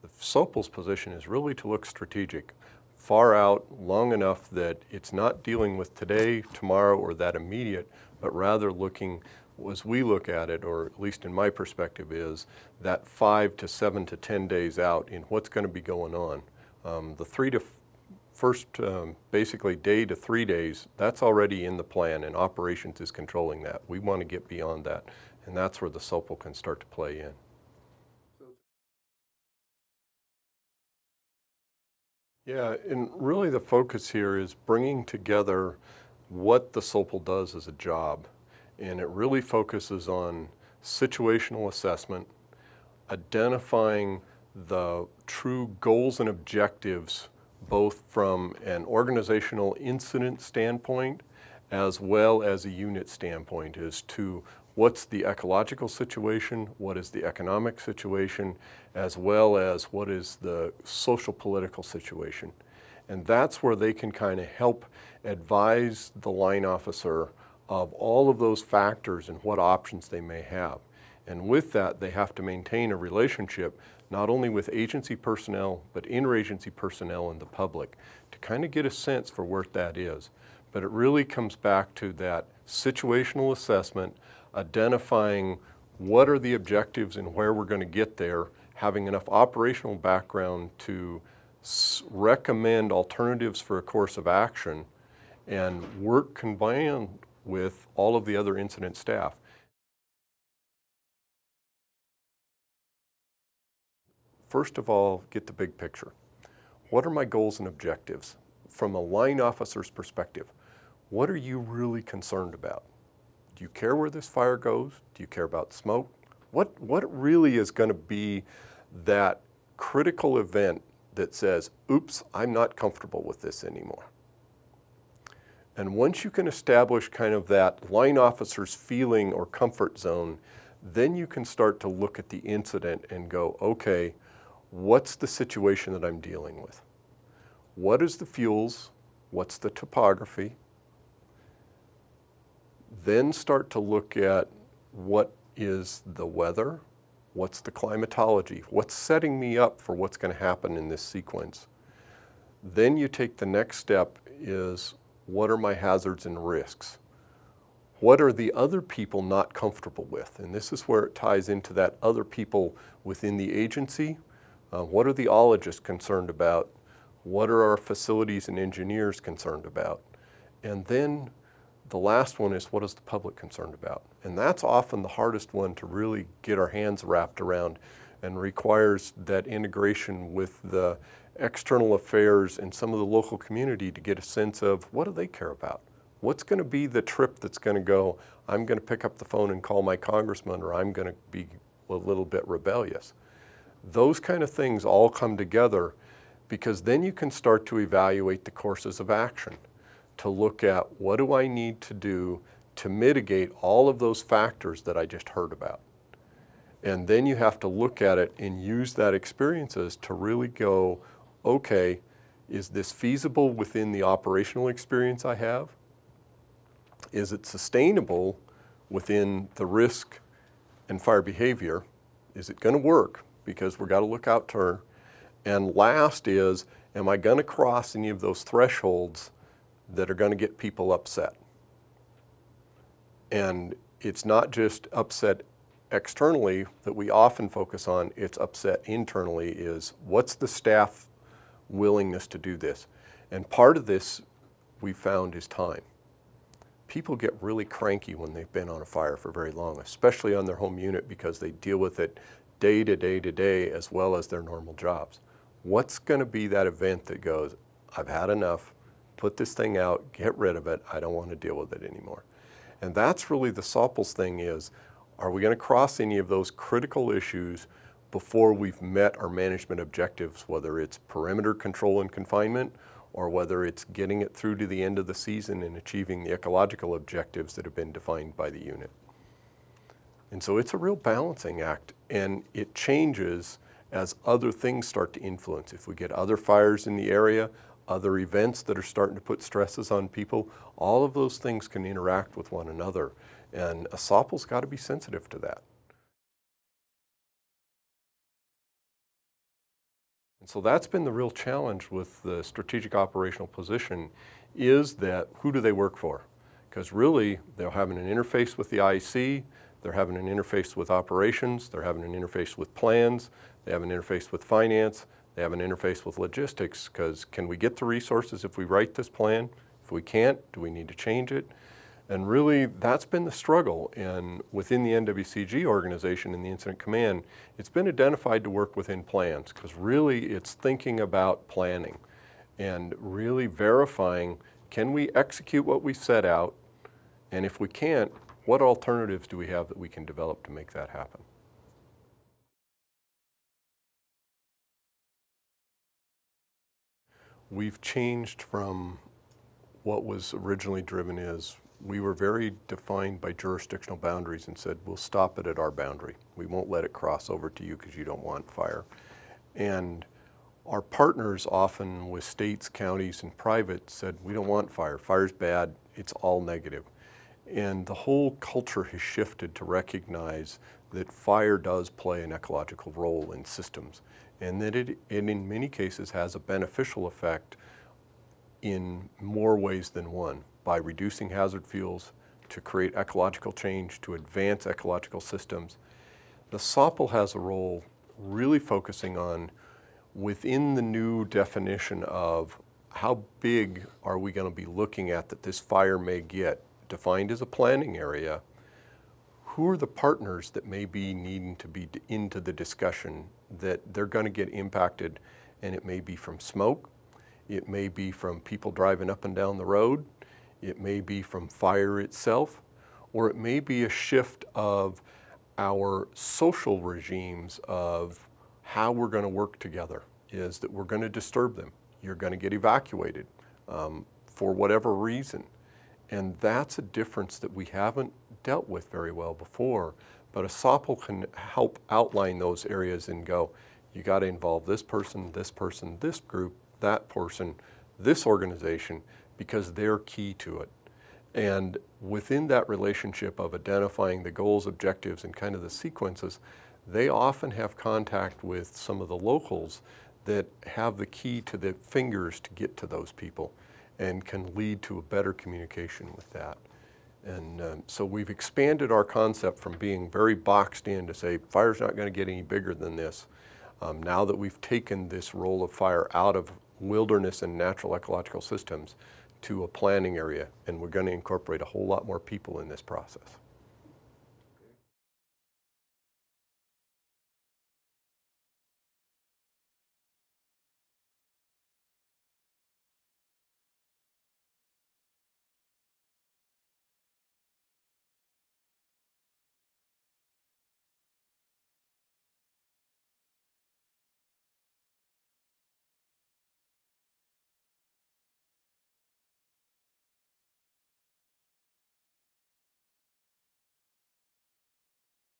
The SOPL's position is really to look strategic, far out, long enough that it's not dealing with today, tomorrow, or that immediate, but rather looking, as we look at it, or at least in my perspective, is that 5 to 7 to 10 days out in what's going to be going on. The basically day to 3 days, that's already in the plan, and operations is controlling that. We want to get beyond that, and that's where the SOPL can start to play in. Yeah, and really the focus here is bringing together what the SOPL does as a job. And it really focuses on situational assessment, identifying the true goals and objectives, both from an organizational incident standpoint as well as a unit standpoint, as to what's the ecological situation, what is the economic situation, as well as what is the social political situation. And that's where they can kind of help advise the line officer of all of those factors and what options they may have. And with that, they have to maintain a relationship not only with agency personnel, but interagency personnel and the public to kind of get a sense for where that is. But it really comes back to that situational assessment, identifying what are the objectives and where we're going to get there, having enough operational background to recommend alternatives for a course of action, and work combined with all of the other incident staff. First of all, get the big picture. What are my goals and objectives? From a line officer's perspective, what are you really concerned about? Do you care where this fire goes? Do you care about smoke? What really is going to be that critical event that says, oops, I'm not comfortable with this anymore? And once you can establish kind of that line officer's feeling or comfort zone, then you can start to look at the incident and go, okay, what's the situation that I'm dealing with? What is the fuels? What's the topography? Then start to look at what is the weather, what's the climatology, what's setting me up for what's going to happen in this sequence. Then you take the next step is, what are my hazards and risks? What are the other people not comfortable with? And this is where it ties into that other people within the agency. What are the ologists concerned about? What are our facilities and engineers concerned about? And then the last one is, what is the public concerned about? And that's often the hardest one to really get our hands wrapped around, and requires that integration with the external affairs and some of the local community to get a sense of, what do they care about? What's going to be the trip that's going to go, I'm going to pick up the phone and call my congressman, or I'm going to be a little bit rebellious. Those kind of things all come together, because then you can start to evaluate the courses of action, to look at, what do I need to do to mitigate all of those factors that I just heard about? And then you have to look at it and use that experiences to really go, okay, is this feasible within the operational experience I have? Is it sustainable within the risk and fire behavior? Is it going to work? Because we've got to look out to her. And last is, am I going to cross any of those thresholds that are going to get people upset? And it's not just upset externally that we often focus on, it's upset internally, is what's the staff willingness to do this? And part of this we found is time. People get really cranky when they've been on a fire for very long, especially on their home unit, because they deal with it day to day to day as well as their normal jobs. What's going to be that event that goes, I've had enough, put this thing out, get rid of it, I don't want to deal with it anymore? And that's really the SOPL's thing is, are we going to cross any of those critical issues before we've met our management objectives, whether it's perimeter control and confinement, or whether it's getting it through to the end of the season and achieving the ecological objectives that have been defined by the unit. And so it's a real balancing act, and it changes as other things start to influence. If we get other fires in the area, other events that are starting to put stresses on people, all of those things can interact with one another. And a SOPL's got to be sensitive to that. And so that's been the real challenge with the strategic operational position, is that who do they work for? Because really, they're having an interface with the IEC, they're having an interface with operations, they're having an interface with plans, they have an interface with finance, they have an interface with logistics, because can we get the resources if we write this plan? If we can't, do we need to change it? And really, that's been the struggle. And within the NWCG organization in the Incident Command, it's been identified to work within plans, because really it's thinking about planning and really verifying, can we execute what we set out? And if we can't, what alternatives do we have that we can develop to make that happen? We've changed from what was originally driven as we were very defined by jurisdictional boundaries and said, we'll stop it at our boundary. We won't let it cross over to you because you don't want fire. And our partners often with states, counties, and private said, we don't want fire. Fire's bad. It's all negative. And the whole culture has shifted to recognize that fire does play an ecological role in systems, and that it in many cases has a beneficial effect in more ways than one, by reducing hazard fuels, to create ecological change, to advance ecological systems. The SOPL has a role really focusing on, within the new definition of how big are we going to be looking at that this fire may get, defined as a planning area, who are the partners that may be needing to be into the discussion that they're going to get impacted, and it may be from smoke, it may be from people driving up and down the road, it may be from fire itself, or it may be a shift of our social regimes of how we're going to work together, is that we're going to disturb them. You're going to get evacuated for whatever reason. And that's a difference that we haven't dealt with very well before, but a SOPL can help outline those areas and go, you got to involve this person, this group, that person, this organization, because they're key to it. And within that relationship of identifying the goals, objectives, and kind of the sequences, they often have contact with some of the locals that have the key to the fingers to get to those people and can lead to a better communication with that. And so we've expanded our concept from being very boxed in to say fire's not going to get any bigger than this. Now that we've taken this role of fire out of wilderness and natural ecological systems to a planning area, and we're going to incorporate a whole lot more people in this process.